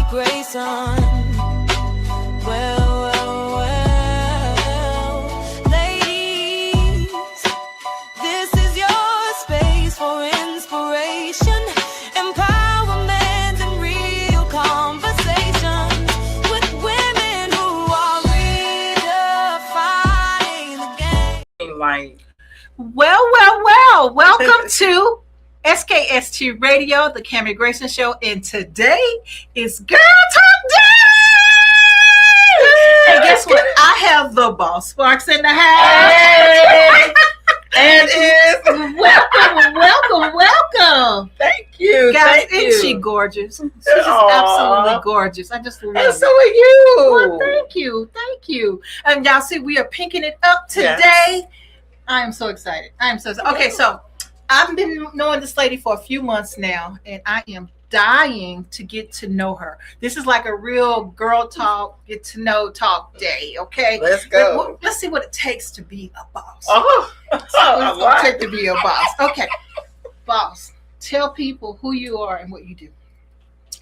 Grayson. Well, ladies, this is your space for inspiration, empowerment, and real conversations with women who are redefining the game. Well. Welcome to SKST Radio, the Kami Grayson Show, and today is Girl Talk Day! And guess what? I have the Boss Sparks in the house. Hey! And is welcome. Thank you, guys. thank Isn't she you. gorgeous? She's just absolutely gorgeous. I just love And it. so are you. Well, thank you. And y'all see, we are pinking it up today. Yes. I am so excited. Okay, so I've been knowing this lady for a few months now, and I am dying to get to know her. This is like a real girl talk, get to know talk day, okay? Let's go. Let's see what it takes to be a boss. Oh, What it's going to take to be a boss. Okay, boss, tell people who you are and what you do.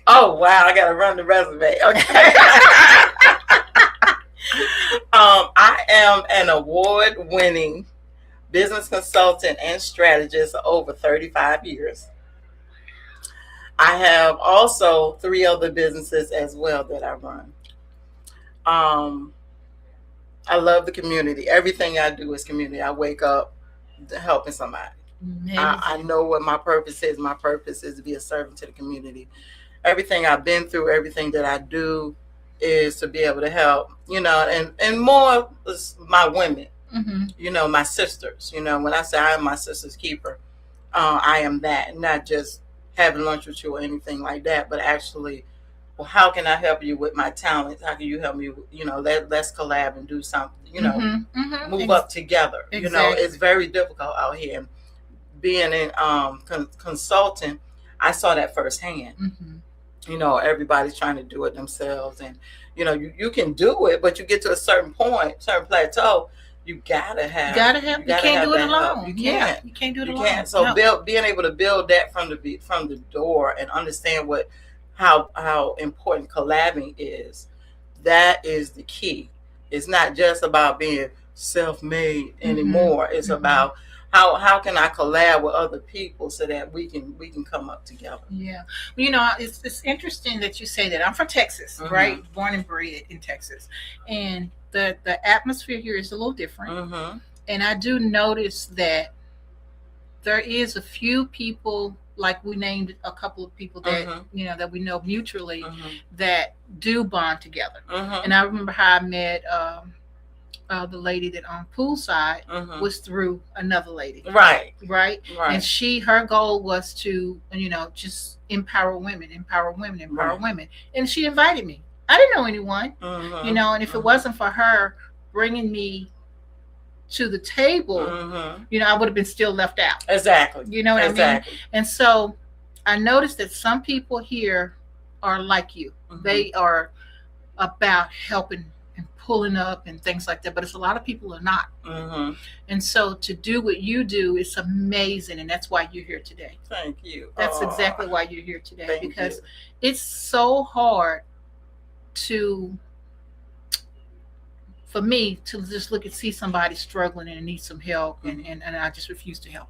oh wow! I got to run the resume. Okay. I am an award-winning business consultant and strategist for over 35 years. I have also 3 other businesses as well that I run. I love the community. Everything I do is community. I wake up helping somebody. I know what my purpose is. My purpose is to be a servant to the community. Everything I've been through, everything that I do is to be able to help, and more is my women. Mm-hmm. My sisters. When I say I am my sister's keeper, I am that. Not just having lunch with you or anything like that, but actually, well, how can I help you with my talents? How can you help me? Let's collab and do something. Move up together. Exactly. It's very difficult out here. And being in consulting, I saw that firsthand. Mm-hmm. Everybody's trying to do it themselves, and you can do it, but you get to a certain point, certain plateau. You gotta have. You can't do it alone. Help. You can't. You can't do it alone. Can't. So being able to build that from the door and understand how important collabing is. That is the key. It's not just about being self-made anymore. It's about how can I collab with other people so that we can come up together. Yeah. It's interesting that you say that. I'm from Texas, right? Born and bred in Texas. And the atmosphere here is a little different. And I do notice that there is a few people, like we named a couple of people that that we know mutually that do bond together. And I remember how I met the lady that on Poolside was through another lady. Right. And her goal was to, just empower women. And she invited me. I didn't know anyone, and if it wasn't for her bringing me to the table, I would have been still left out. Exactly. You know what I mean? And so I noticed that some people here are like you. They are about helping and pulling up and things like that, but it's a lot of people are not. And so to do what you do is amazing, and that's why you're here today. Thank you. That's exactly why you're here today, because it's so hard for me to just look and see somebody struggling and need some help, and I just refuse to help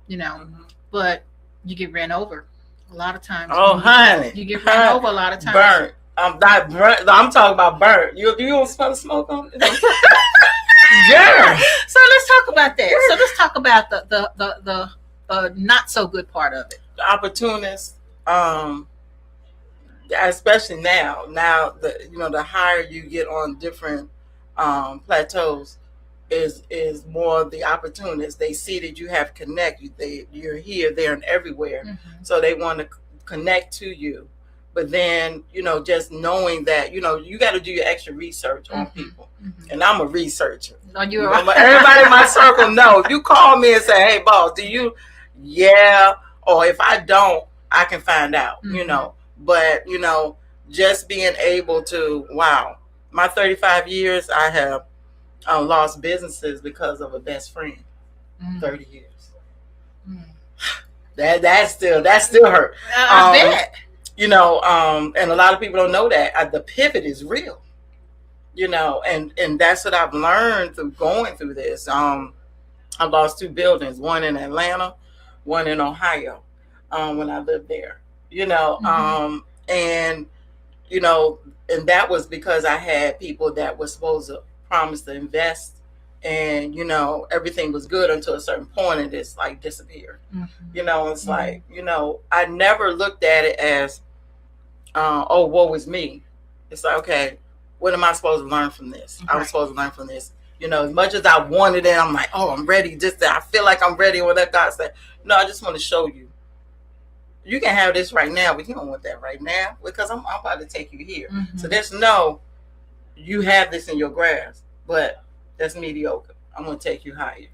them, but you get ran over a lot of times. Honey, you get ran over a lot of times. Burnt. I'm not burnt. I'm talking about burnt. You don't smell the smoke on it? Yeah. So let's talk about that. So let's talk about the not so good part of it. The opportunists, especially now the higher you get on different plateaus is more the opportunists. They see that you have connect. You're here, there, and everywhere. So they want to connect to you. But then, just knowing that, you got to do your extra research on people. And I'm a researcher. No, you're everybody in my circle know. If you call me and say, hey, boss, do you? Yeah. Or if I don't, I can find out, But, just being able to, wow, my 35 years, I have lost businesses because of a best friend. 30 years. That still hurt. I bet. and a lot of people don't know that the pivot is real, and that's what I've learned through going through this. I lost 2 buildings, one in Atlanta, one in Ohio, when I lived there, and, and that was because I had people that were supposed to promise to invest, and, everything was good until a certain point, and it's like disappeared. It's like, I never looked at it as, oh, woe is me. It's like, okay, what am I supposed to learn from this? I was supposed to learn from this. As much as I wanted it, I'm like, oh, I'm ready. I feel like I'm ready. When that God said, no, I just want to show you. You can have this right now, but you don't want that right now because I'm about to take you here. So there's you have this in your grasp, but that's mediocre. I'm going to take you higher.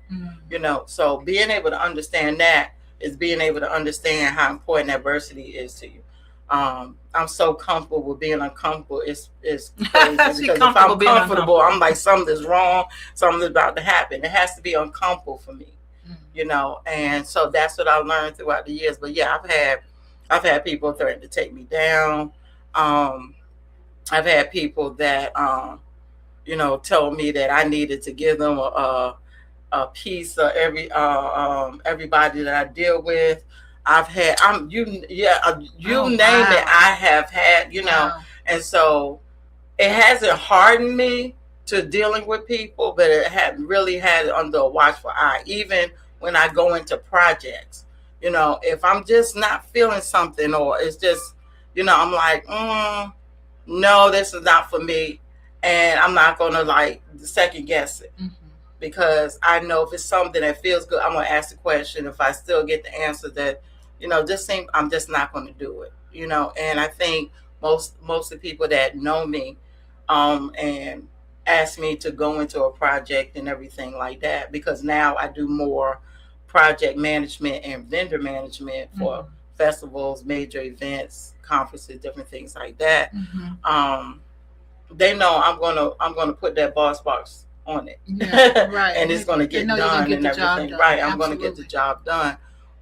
So being able to understand that is being able to understand how important adversity is to you. I'm so comfortable with being uncomfortable. It's crazy because if I'm comfortable, I'm like, something's wrong. Something's about to happen. It has to be uncomfortable for me, and so that's what I learned throughout the years. But yeah, I've had people threaten to take me down. I've had people that, told me that I needed to give them a piece of everybody that I deal with. I've had, you name it, I have had, and so it hasn't hardened me to dealing with people, but it had really had it under a watchful eye. Even when I go into projects, if I'm just not feeling something, or it's just, I'm like, no, this is not for me, and I'm not going to like second guess it. Because I know if it's something that feels good, I'm going to ask the question. If I still get the answer that, I'm just not going to do it, and I think most of the people that know me, and ask me to go into a project and everything like that, because now I do more project management and vendor management for festivals, major events, conferences, different things like that. They know I'm gonna put that boss box on it, and it's gonna get done and everything. I'm gonna get the job done,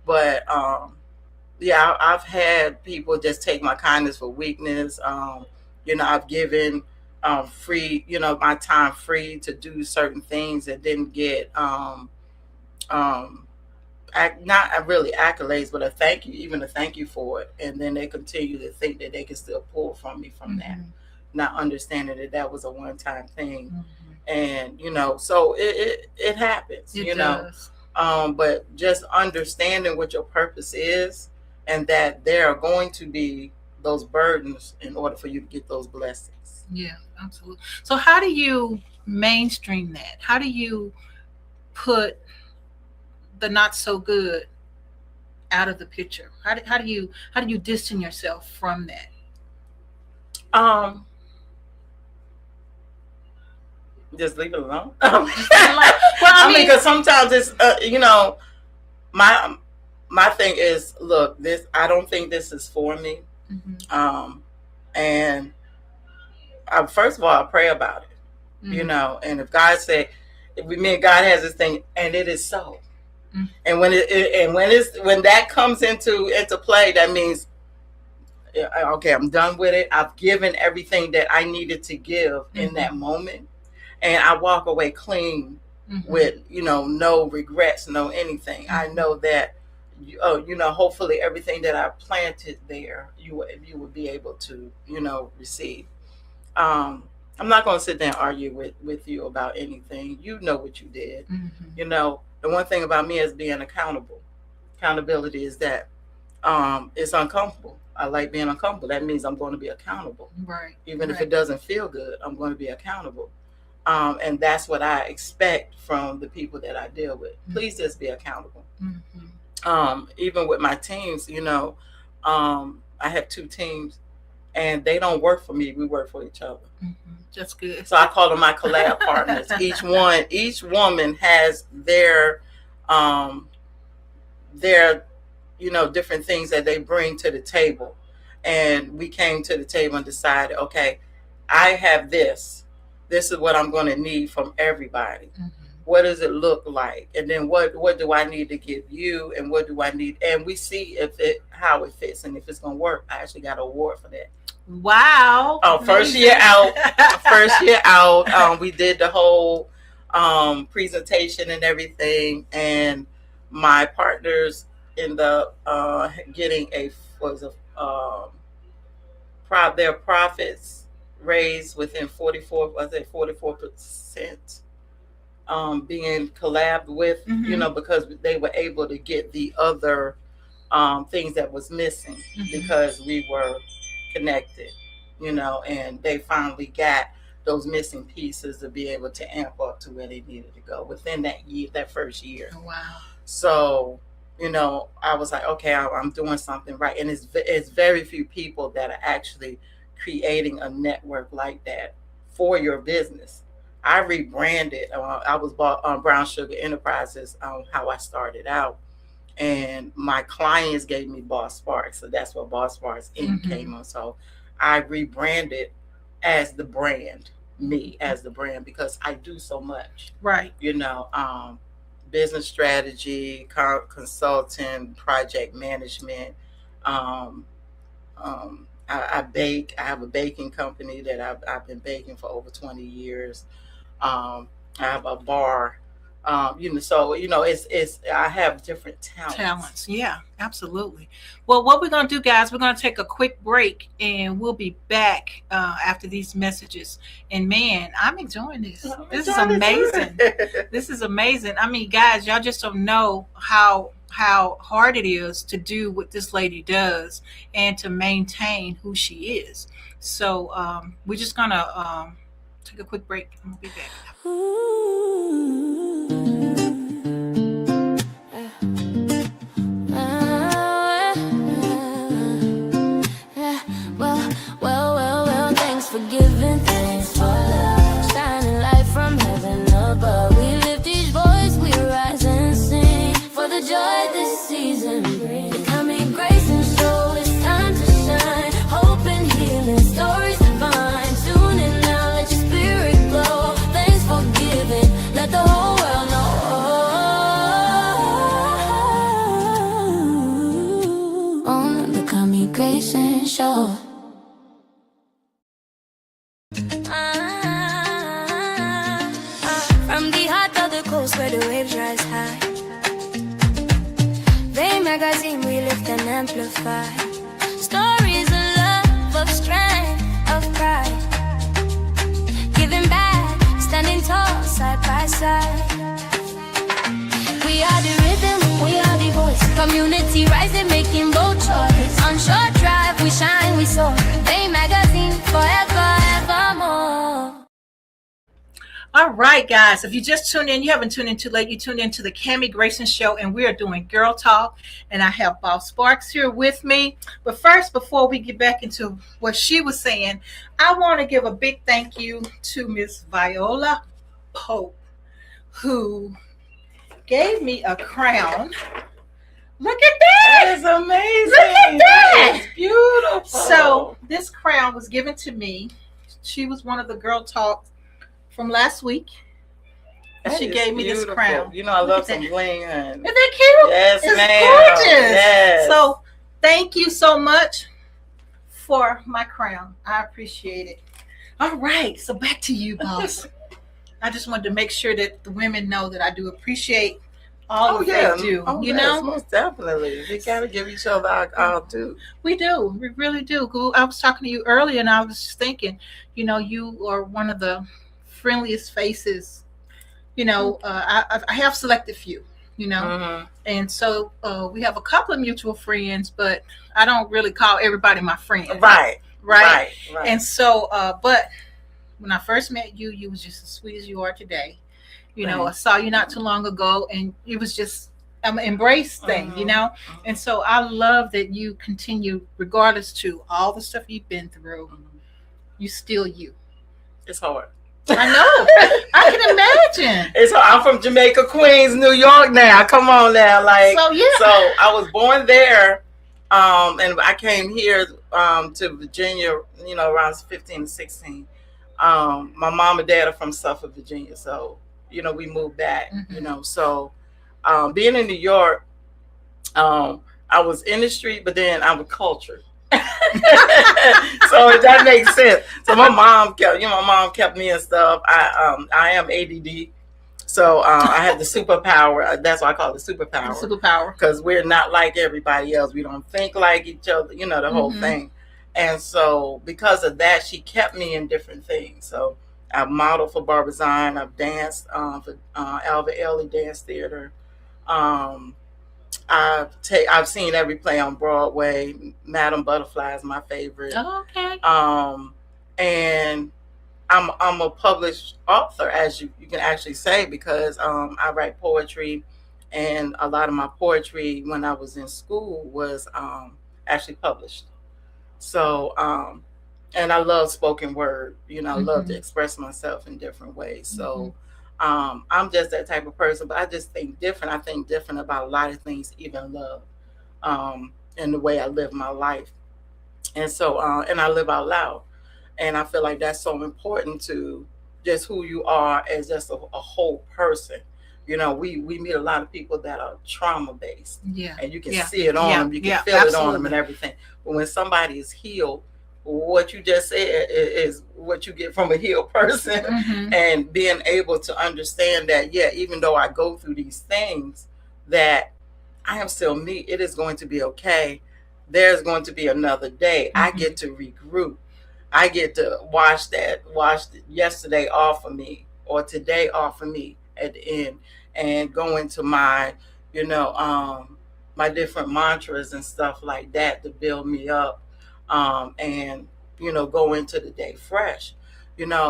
but yeah, I've had people just take my kindness for weakness. I've given free, my time free to do certain things and didn't get not really accolades, but a thank you for it. And then they continue to think that they can still pull from me from that, not understanding that was a one-time thing. And, so it happens, it does. But just understanding what your purpose is, and that there are going to be those burdens in order for you to get those blessings. Yeah, absolutely. So how do you mainstream that? How do you put the not so good out of the picture? How do you distance yourself from that? Just leave it alone. Because sometimes it's my thing is, look, I don't think this is for me. And first of all, I pray about it, and if God said, if God has this thing, and it is so. And when that comes into play, that means, okay, I'm done with it. I've given everything that I needed to give in that moment, and I walk away clean with no regrets, no anything. I know that hopefully everything that I planted there, you would be able to receive. I'm not going to sit there and argue with you about anything. You know what you did. The one thing about me is being accountable. Accountability is that it's uncomfortable. I like being uncomfortable. That means I'm going to be accountable. Right. Even if it doesn't feel good, I'm going to be accountable. And that's what I expect from the people that I deal with. Please just be accountable. Even with my teams, I have 2 teams, and they don't work for me. We work for each other. That's good. So I call them my collab partners. Each woman has their different things that they bring to the table. And we came to the table and decided, okay, I have this. This is what I'm going to need from everybody. what does it look like, and then what do I need to give you, and what do I need, and we see how it fits, and if it's gonna work. I actually got an award for that. Wow. First year out. We did the whole presentation and everything, and my partners ended up getting their profits raised within 44% being collabed with, because they were able to get the other things that was missing because we were connected, and they finally got those missing pieces to be able to amp up to where they needed to go within that first year. Wow. So, I was like, okay, I'm doing something right. And it's very few people that are actually creating a network like that for your business. I rebranded. I was bought on Brown Sugar Enterprises, how I started out. And my clients gave me Boss Sparks. So that's what Boss Sparks Inc. came on. So I rebranded as the brand, me as the brand, because I do so much. Right. Business strategy, consulting, project management. I bake. I have a baking company that I've been baking for over 20 years. I have a bar. So it's I have different talents. Yeah, absolutely. Well, what we're gonna do, guys, we're gonna take a quick break, and we'll be back after these messages. And man, I'm enjoying this. This is amazing. This is amazing. I mean, guys, y'all just don't know how hard it is to do what this lady does and to maintain who she is. So we're just gonna take a quick break, and we'll be back. Well, thanks for giving, thanks for love, shining light from heaven above. We lift each voice, we rise and sing for the joy this season brings. The Kami Grayson Show, it's time to shine, hope and healing, stories divine. Tune in now, let your spirit glow. Thanks for giving, let the whole world know. On the Kami Grayson Show. From the heart of the coast where the waves rise high, they magazine we lift and amplify. Stories of love, of strength, of pride. Giving back, standing tall, side by side. We are the rhythm, we are the voice. Community rising, making bold choice. On short drive, we shine, we soar. They magazine, forever, evermore. All right, guys, if you just tuned in, you haven't tuned in too late. You tuned into the Kami Grayson Show, and we are doing Girl Talk, and I have Bob Sparks here with me. But first, before we get back into what she was saying, I want to give a big thank you to Miss Viola Pope, who gave me a crown. Look at that! That is amazing. Look at that! It's beautiful. So this crown was given to me. She was one of the Girl Talk from last week. She gave me this crown. I love some bling. Isn't that cute? Yes, it's ma'am. Gorgeous. Yes. So thank you so much for my crown. I appreciate it. All right, so back to you, boss. I just wanted to make sure that the women know that I do appreciate all that they do. Most definitely. We gotta give each other our due. We do. We really do. I was talking to you earlier, and I was just thinking, you are one of the friendliest faces. I have selected few, and so we have a couple of mutual friends, but I don't really call everybody my friend. Right. And so but when I first met you, you was just as sweet as you are today. I saw you not too long ago, and it was just an embrace thing, and so I love that you continue, regardless to all the stuff you've been through, you still you. It's hard. I know. I can imagine. It's hard. I'm from Jamaica, Queens, New York now. Come on now. So I was born there, and I came here to Virginia, around 15 and 16. My mom and dad are from Suffolk, Virginia, so we moved back, so being in New York, I was in the street, but then I was cultured. So that makes sense. So my mom kept me and stuff. I am ADD. So I have the superpower. That's why I call it superpower. Superpower. Because we're not like everybody else. We don't think like each other, the whole thing. And so because of that, she kept me in different things. So I've modeled for Barbizon. I've danced for Alva Ellie Dance Theater. I've seen every play on Broadway. Madam Butterfly is my favorite. Oh, okay. And I'm a published author, as you can actually say, because I write poetry, and a lot of my poetry when I was in school was actually published. So and I love spoken word. I love to express myself in different ways. So I'm just that type of person, but I just think different. I think different about a lot of things, even love, and the way I live my life. And so, and I live out loud. And I feel like that's so important to just who you are as just a whole person. We meet a lot of people that are trauma based. Yeah. And you can see it on them. You can feel it on them and everything. But when somebody is healed, what you just said is what you get from a healed person. And being able to understand that, even though I go through these things, that I am still me. It is going to be okay. There's going to be another day. I get to regroup. I get to wash yesterday off of me, or today off of me at the end, and go into my, my different mantras and stuff like that to build me up, and go into the day fresh.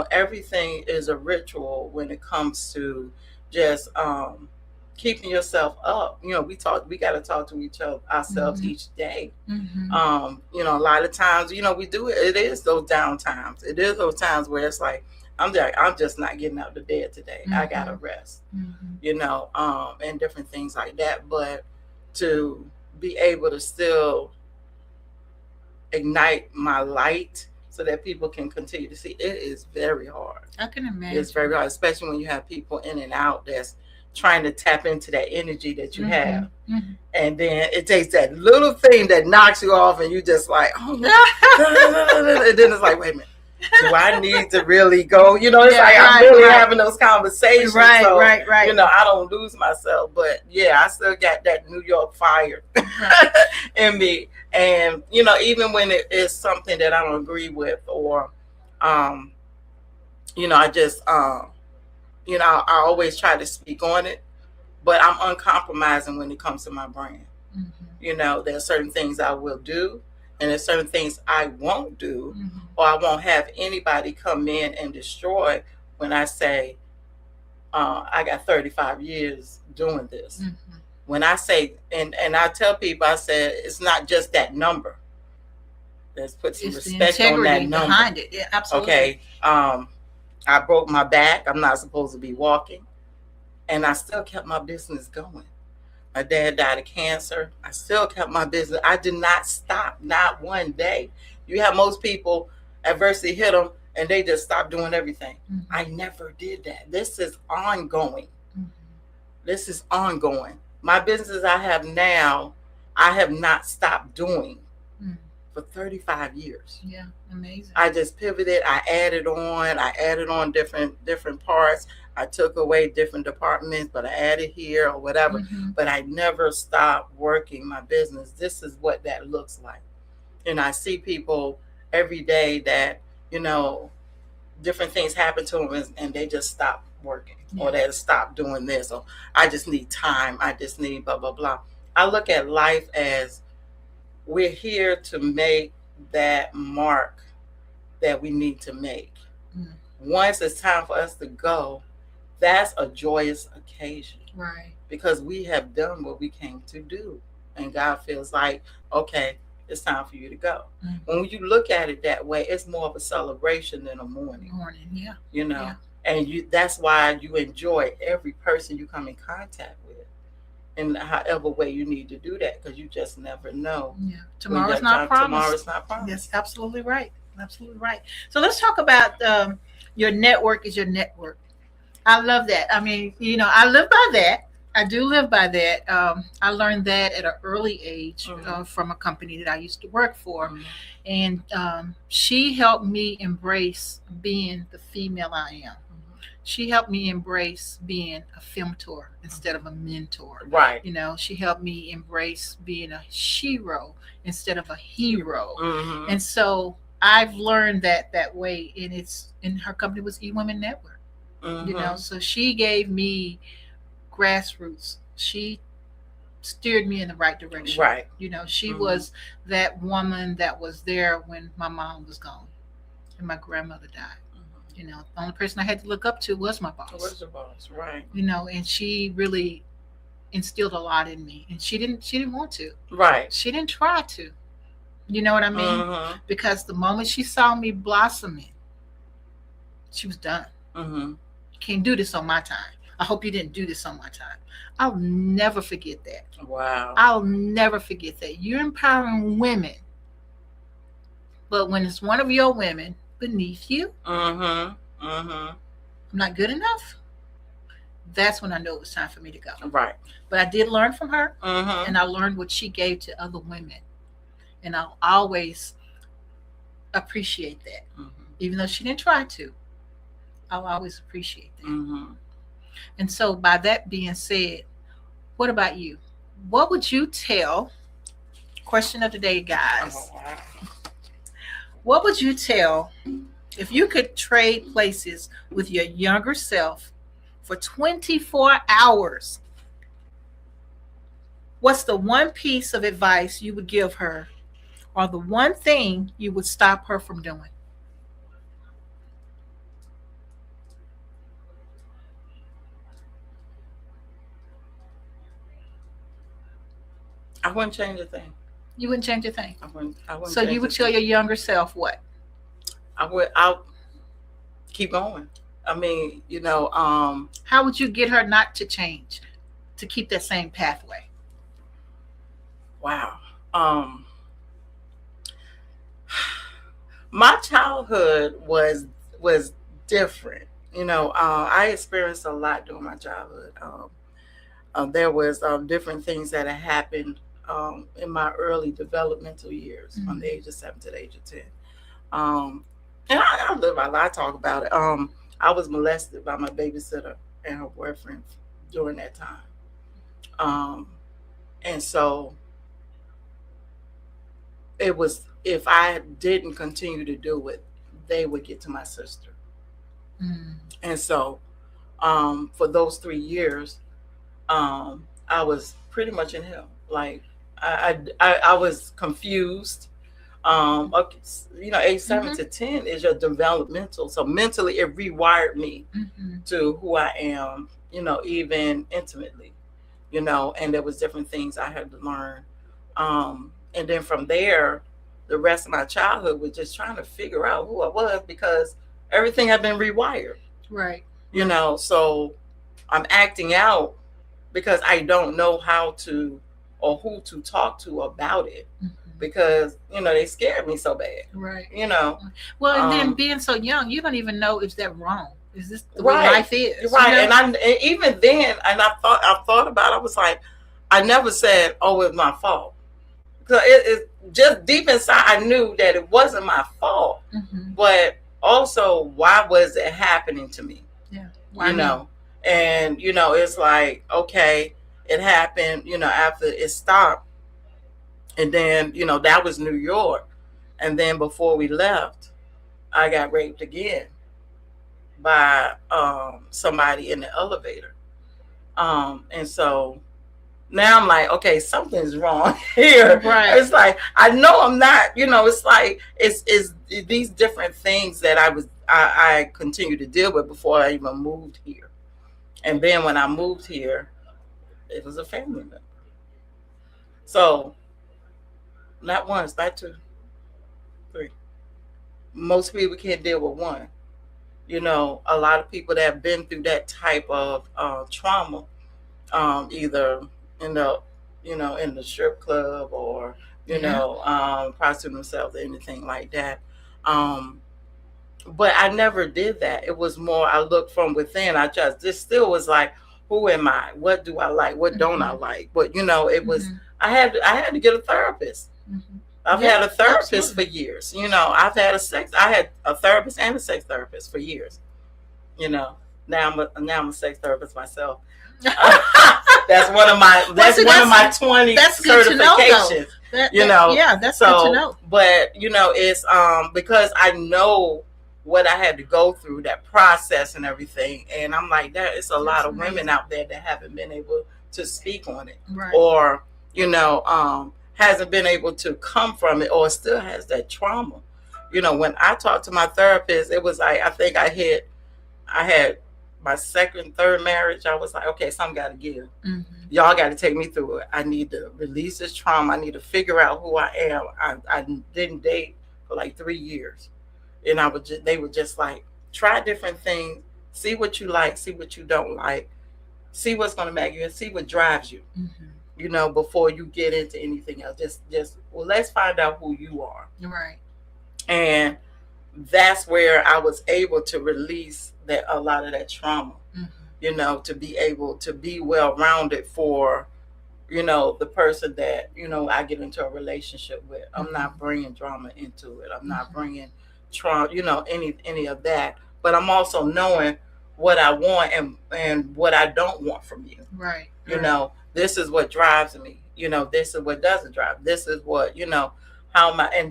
Everything is a ritual when it comes to just keeping yourself up. We got to talk to ourselves each day. A lot of times, we do it. It is those down times. It is those times where it's like, I'm just not getting out of bed today. I gotta rest. And different things like that. But to be able to still ignite my light so that people can continue to see, it is very hard. I can imagine. It's very hard, especially when you have people in and out that's trying to tap into that energy that you have. And then it takes that little thing that knocks you off, and you just like, oh no. And then it's like, wait a minute, do I need to really go? It's like I'm really having those conversations. Right. I don't lose myself, but I still got that New York fire in me. And even when it is something that I don't agree with, or I just I always try to speak on it, but I'm uncompromising when it comes to my brand. There's certain things I will do, and there's certain things I won't do, or I won't have anybody come in and destroy when I say, I got 35 years doing this. When I say, and I tell people, I said, it's not just that number. Let's put some respect on that number. Behind it. Yeah, absolutely. Okay. I broke my back. I'm not supposed to be walking. And I still kept my business going. My dad died of cancer. I still kept my business. I did not stop, not one day. You have most people, adversity hit them, and they just stop doing everything. I never did that. This is ongoing. This is ongoing. My business I have now, I have not stopped doing for 35 years. Yeah, amazing. I just pivoted. I added on different parts. I took away different departments, but I added here or whatever. But I never stopped working my business. This is what that looks like. And I see people every day that, different things happen to them, and they just stop working, or they stop doing this, or I just need time. I just need blah, blah, blah. I look at life as we're here to make that mark that we need to make. Once it's time for us to go, that's a joyous occasion. Right. Because we have done what we came to do. And God feels like, okay, it's time for you to go. When you look at it that way, it's more of a celebration than a mourning. And that's why you enjoy every person you come in contact with. In however way you need to do that, because you just never know. Tomorrow's not promised. Tomorrow's not promised. Yes, absolutely right. Absolutely right. So let's talk about your network is your network. I love that. I mean, I live by that. I do live by that. I learned that at an early age from a company that I used to work for. And she helped me embrace being the female I am. She helped me embrace being a femtor instead of a mentor. Right. She helped me embrace being a shero instead of a hero. Mm-hmm. And so I've learned that way. And her company was eWomen Network. Mm-hmm. So she gave me grassroots. She steered me in the right direction. Right. She was that woman that was there when my mom was gone and my grandmother died. The only person I had to look up to was my boss. Was the boss, right? And she really instilled a lot in me. And she didn't want to. Right. She didn't try to. You know what I mean? Because the moment she saw me blossoming, she was done. You can't do this on my time. I hope you didn't do this on my time. I'll never forget that. Wow. I'll never forget that. You're empowering women. But when it's one of your women beneath you, I'm not good enough, that's when I know it was time for me to go. Right. But I did learn from her, and I learned what she gave to other women. And I'll always appreciate that. Even though she didn't try to, I'll always appreciate that. And so by that being said, what about you? What would you tell, question of the day, guys. Oh, wow. What would you tell if you could trade places with your younger self for 24 hours? What's the one piece of advice you would give her, or the one thing you would stop her from doing? I wouldn't change a thing. You wouldn't change a thing. I wouldn't. So you would tell your younger self what? I'll keep going. I mean, How would you get her not to change, to keep that same pathway? Wow. My childhood was different. I experienced a lot during my childhood. There was different things that had happened in my early developmental years, from the age of 7 to the age of 10. And I live my life, I talk about it. I was molested by my babysitter and her boyfriend during that time. And so it was, if I didn't continue to do it, they would get to my sister. And so for those 3 years, I was pretty much in hell. Like I was confused. Age 7 to 10 is your developmental. So mentally, it rewired me to who I am. Even intimately. And there was different things I had to learn. And then from there, the rest of my childhood was just trying to figure out who I was, because everything had been rewired. Right. So I'm acting out because I don't know how to or who to talk to about it, because they scared me so bad. Right. Well, and then being so young, you don't even know, is that wrong? Is this the way life is? Right. And even then, and I thought about it, I was like, I never said, oh, it's my fault. So it just deep inside, I knew that it wasn't my fault. But also, why was it happening to me? Yeah. And it's like, okay, it happened, after it stopped. And then, that was New York. And then before we left, I got raped again by somebody in the elevator. And so now I'm like, okay, something's wrong here. Right. It's like, I know I'm not, it's like, it's these different things that I continue to deal with before I even moved here. And then when I moved here, it was a family member. So not once, not 2, 3. Most people can't deal with one. A lot of people that have been through that type of trauma, either in the strip club or prostituting themselves or anything like that. but I never did that. It was more I looked from within. I just this still was like, who am I? What do I like? What don't I like? But it was I had to get a therapist. I've had a therapist for years. I had a therapist and a sex therapist for years. Now I'm a sex therapist myself. That's one of my 20 certifications. Yeah, that's good to know. But it's because I know what I had to go through, that process and everything, and I'm like, it's a lot of women out there that haven't been able to speak on it, right. or hasn't been able to come from it, or still has that trauma. When I talked to my therapist, it was like, I think I had my second, third marriage. I was like, okay, something got to give. Y'all got to take me through it. I need to release this trauma. I need to figure out who I am. I didn't date for like 3 years. And they were just like, try different things, see what you like, see what you don't like, see what's going to make you, and see what drives you, before you get into anything else. Just let's find out who you are. Right. And that's where I was able to release a lot of that trauma, to be able to be well-rounded for, the person that, I get into a relationship with. I'm not bringing drama into it. I'm not bringing trauma, any of that. But I'm also knowing what I want and what I don't want from you. Right. This is what drives me. This is what doesn't drive. This is what, and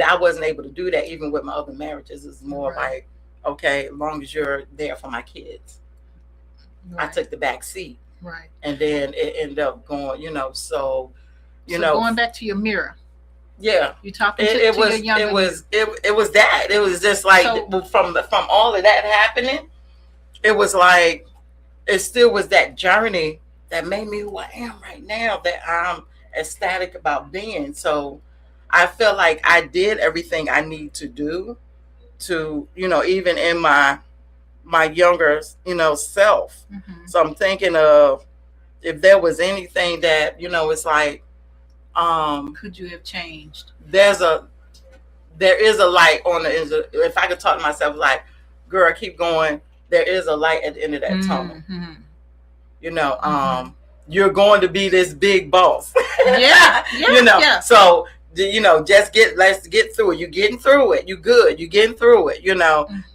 I wasn't able to do that even with my other marriages. It's more like, okay, as long as you're there for my kids. Right. I took the back seat. Right. And then it ended up going, so going back to your mirror. Yeah. You talking to your younger it was that. It was just like from all of that happening, it was like it still was that journey that made me who I am right now, that I'm ecstatic about being. So I feel like I did everything I need to do to, even in my younger, self. So I'm thinking of if there was anything that, it's like, could you have changed? There is a light on if I could talk to myself like, girl, keep going. There is a light at the end of that tunnel. You're going to be this big boss. Yeah. So let's get through it. You're getting through it. You good. You're getting through it.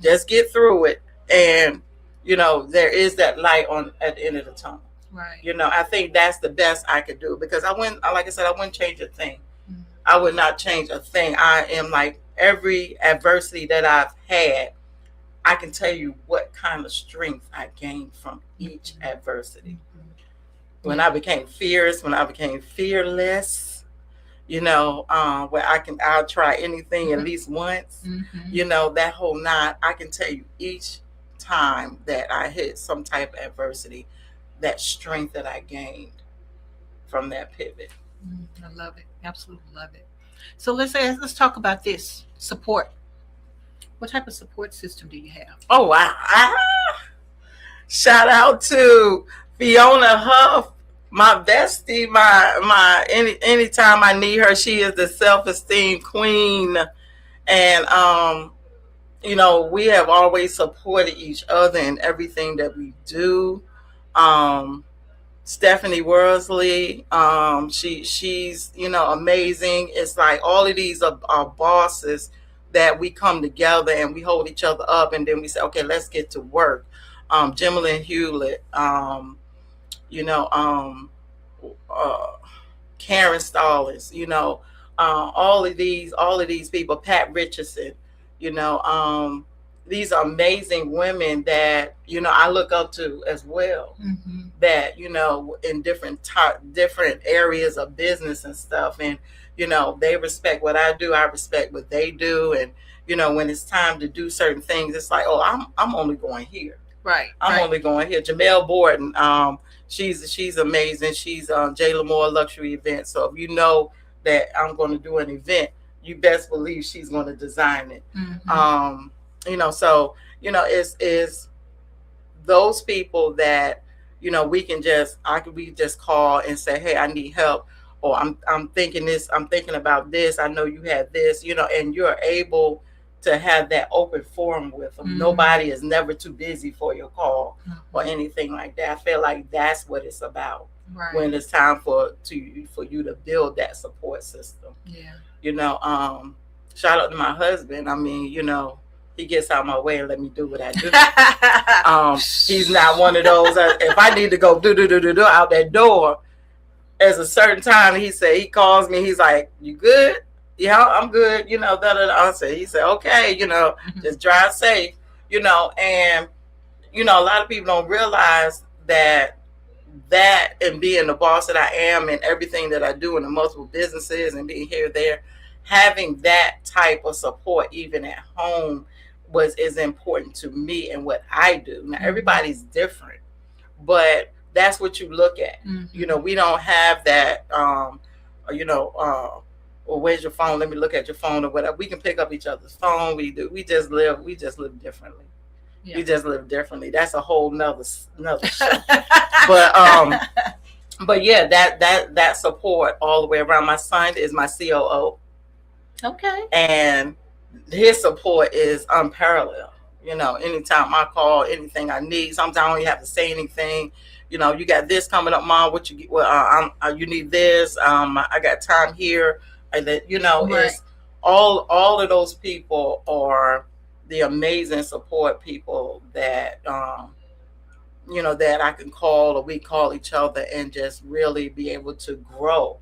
Just get through it. And there is that light at the end of the tunnel. Right. I think that's the best I could do, because I wouldn't change a thing. I would not change a thing. I am like, every adversity that I've had, I can tell you what kind of strength I gained from each adversity. When I became fierce, when I became fearless, where I'll try anything at least once, that whole night, I can tell you each time that I hit some type of adversity, that strength that I gained from that pivot. I love it. Absolutely love it. So let's talk about this support. What type of support system do you have? Oh, wow. Shout out to Fiona Huff, my bestie, anytime I need her, she is the self-esteem queen. And, we have always supported each other in everything that we do. Stephanie Worsley, she's amazing. It's like all of these are bosses that we come together and we hold each other up, and then we say, okay, let's get to work. Jimlyn Hewlett, Karen Stallings, all of these people, Pat Richardson, these are amazing women that, I look up to as well, that, in different areas of business and stuff. And, they respect what I do. I respect what they do. And, when it's time to do certain things, it's like, oh, I'm only going here. Right. I'm only going here. Jamel Borden, she's amazing. She's J. Lamore Luxury Events. So if you know that I'm going to do an event, you best believe she's going to design it. So it's those people that we just call and say, hey, I need help, or I'm thinking about this. I know you have this, and you're able to have that open forum with them. Nobody is never too busy for your call or anything like that. I feel like that's what it's about when it's time for you to build that support system. Yeah. You know, shout out to my husband. I mean, you know, he gets out of my way and let me do what I do. He's not one of those. If I need to go do out that door, at a certain time, he calls me. He's like, "You good?" "Yeah, I'm good." You know, He said, "Okay, you know, just drive safe." You know, and you know, a lot of people don't realize that and being the boss that I am and everything that I do in the multiple businesses and being here, there, having that type of support even at home is important to me and what I do. Now everybody's different, but that's what you look at. You know, we don't have that you know, well, where's your phone? Let me look at your phone or whatever. We can pick up each other's phone. We just live differently. We just live differently. That's a whole nother show. But yeah, that support all the way around. My son is my COO. Okay. And his support is unparalleled. You know, anytime I call, anything I need, sometimes I don't even have to say anything. You know, you got this coming up, Mom. What you get? Well, you need this. I got time here. And that, you know, it's all of those people are the amazing support people that you know, that I can call or we call each other and just really be able to grow,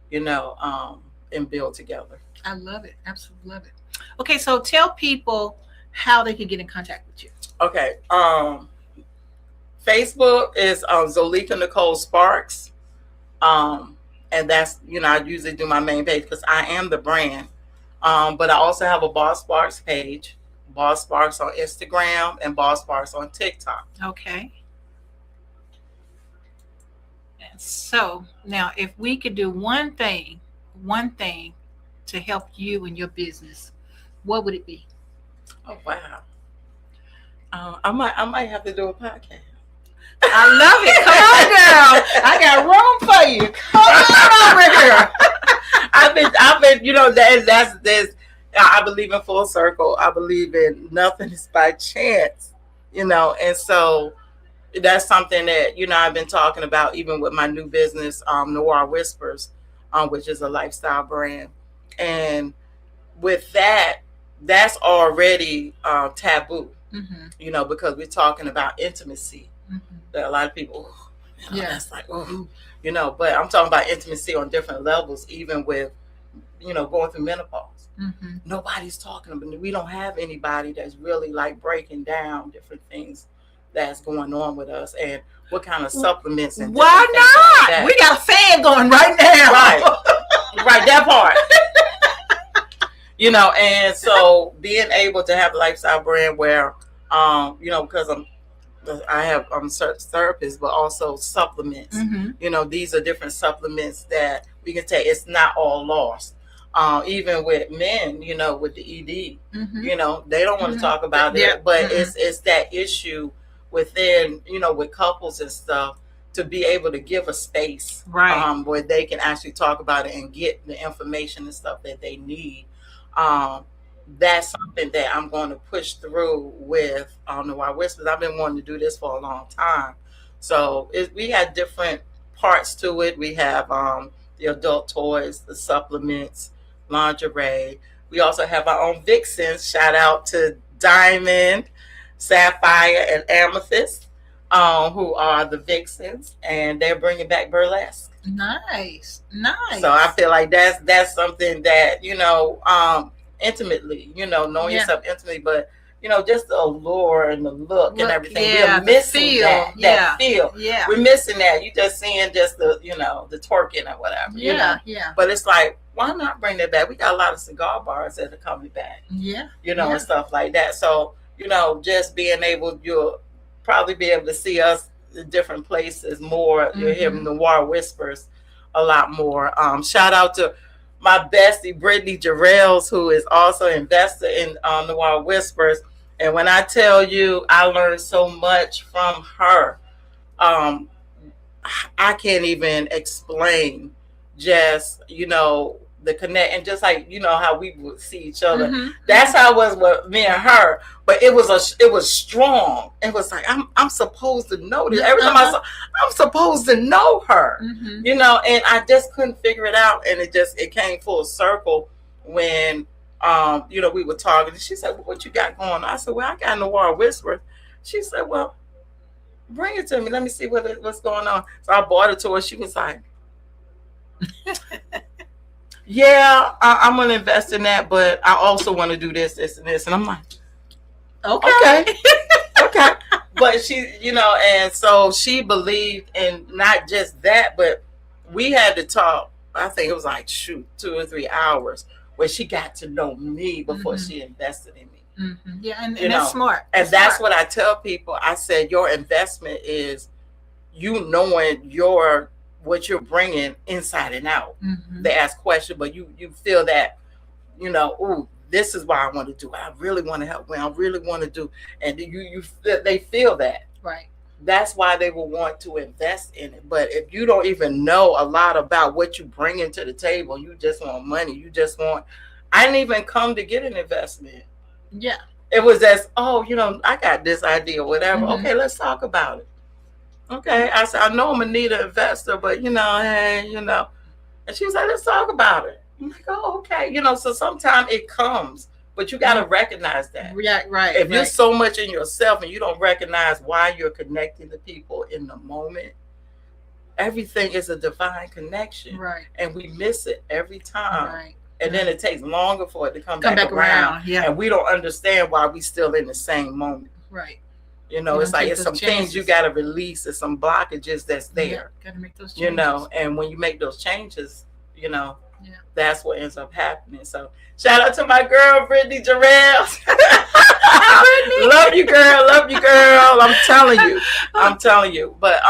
you know, and build together. I love it. Absolutely love it. Okay, so tell people how they can get in contact with you. Okay. Facebook is Zoleka Nicole Sparks. And that's, you know, I usually do my main page because I am the brand. But I also have a Boss Sparks page, Boss Sparks on Instagram and Boss Sparks on TikTok. Okay. And so now if we could do one thing to help you and your business, what would it be? Oh, wow. I might have to do a podcast. I love it. Come on, girl. I got room for you. Come on over here. I've been, you know, that's I believe in full circle. I believe in nothing is by chance, you know, and so that's something that, you know, I've been talking about even with my new business, Noir Whispers, which is a lifestyle brand. And with that's already taboo, you know, because we're talking about intimacy. That a lot of people, you know, that's like, oh, you know, but I'm talking about intimacy on different levels, even with, you know, going through menopause. Nobody's talking about, we don't have anybody that's really like breaking down different things that's going on with us and what kind of supplements and why not? Like we got a fan going right now. Right, that part. You know, and so being able to have a lifestyle brand where, you know, because I'm certain therapists, but also supplements. You know, these are different supplements that we can take. It's not all lost. Even with men, you know, with the ED, you know, they don't want to talk about it, but it's that issue within, you know, with couples and stuff, to be able to give a space, where they can actually talk about it and get the information and stuff that they need. That's something that I'm going to push through with Noir Whispers. I've been wanting to do this for a long time. So we have different parts to it. We have the adult toys, the supplements, lingerie. We also have our own vixens. Shout out to Diamond, Sapphire, and Amethyst, who are the vixens, and they're bringing back burlesque. Nice. So I feel like that's something that, you know, intimately, you know, knowing yourself intimately, but, you know, just the allure and the look and everything. We're missing that feel. Yeah. We're missing that. You just seeing just the, you know, the twerking or whatever. You know? But it's like, why not bring that back? We got a lot of cigar bars that are coming back. You know, and stuff like that. So, you know, just being able, you'll probably be able to see us in different places more. You'll hear Noir Whispers a lot more. Shout out to my bestie, Brittany Jarrells, who is also an investor in Noir Whispers. And when I tell you, I learned so much from her. I can't even explain just, you know, the connect, and just like how we would see each other. That's how it was with me and her. But it was strong. It was like I'm supposed to know this. Every time I saw, I'm supposed to know her. And I just couldn't figure it out. And it came full circle when we were talking. And she said, well, "What you got going on?" I said, "Well, I got Noir Whispers." She said, "Well, bring it to me. Let me see what's going on." So I bought it to her. She was like, "Yeah, I'm gonna invest in that, but I also want to do this, and this." And I'm like, "Okay." But she, and so she believed in not just that, but we had to talk. I think it was like 2 or 3 hours where she got to know me before she invested in me. Yeah, and that's smart. And that's what I tell people. I said, your investment is you knowing what you're bringing inside and out. They ask questions, but you feel that, ooh, this is why I want to do it. I really want to help women. I really want to do, and they feel that. Right. That's why they will want to invest in it. But if you don't even know a lot about what you bring into the table, you just want money. I didn't even come to get an investment. Yeah. It was just, I got this idea, whatever. Okay, let's talk about it. Okay. I said, I know I'm going to need an investor, but, hey. And she was like, let's talk about it. I'm like, oh, okay. So sometimes it comes, but you got to recognize that. Yeah, right. If you're so much in yourself and you don't recognize why you're connecting to people in the moment, everything is a divine connection. Right. And we miss it every time. Right. And then it takes longer for it to come back around. Yeah. And we don't understand why we still in the same moment. Right. It's like it's some things you got to release. There's some blockages that's there. Got to make those changes. And when you make those changes, that's what ends up happening. So shout out to my girl, Brittany Jarrell. Love you, girl. I'm telling you. But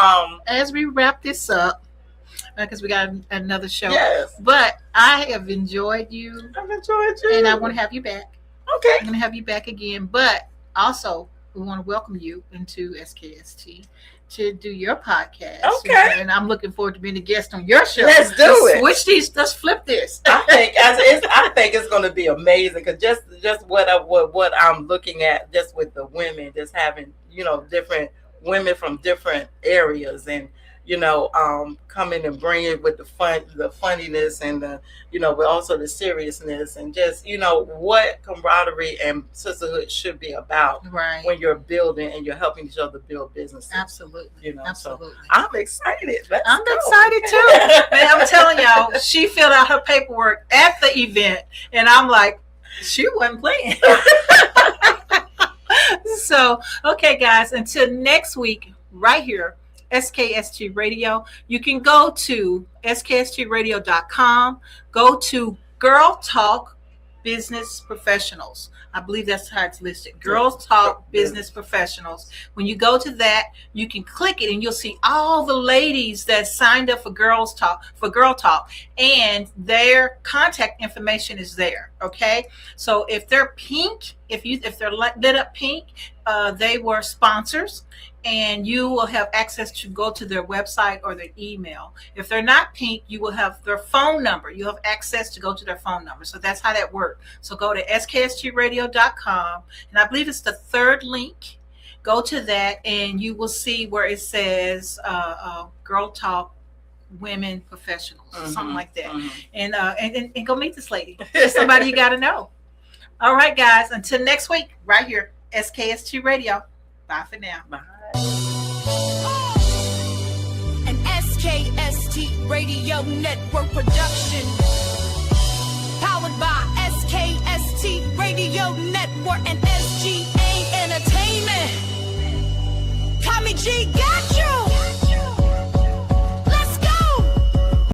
as we wrap this up, because we got another show. Yes. But I have enjoyed you. I've enjoyed you. And I want to have you back. Okay. I'm going to have you back again. But also, we want to welcome you into SKST to do your podcast. Okay. And I'm looking forward to being a guest on your show. Let's do it. Switch these. Let's flip this. I think it's going to be amazing because just what I'm looking at, just with the women, just having different women from different areas, and coming and bring it with the funniness and the but also the seriousness, and just what camaraderie and sisterhood should be about. Right. When you're building and you're helping each other build businesses. Absolutely. Absolutely. So I'm excited. I'm excited too. Man, I'm telling y'all, she filled out her paperwork at the event, and I'm like, she wasn't playing. So, okay, guys, until next week, right here, SKST Radio. You can go to skstradio.com. Go to Girl Talk Business Professionals. I believe that's how it's listed. Girls Talk Business Professionals. When you go to that, you can click it and you'll see all the ladies that signed up for Girl Talk, and their contact information is there. Okay, so if they're pink, if they're lit up pink, they were sponsors, and you will have access to go to their website or their email. If they're not pink, you will have their phone number. You have access to go to their phone number. So that's how that works. So go to skstradio.com, and I believe it's the third link. Go to that, and you will see where it says Girl Talk Women Professionals, something like that. And go meet this lady. She's somebody you got to know. All right, guys. Until next week, right here, SKST Radio. Bye for now. Bye. An SKST Radio Network production, powered by SKST Radio Network and SGA Entertainment. Kami G.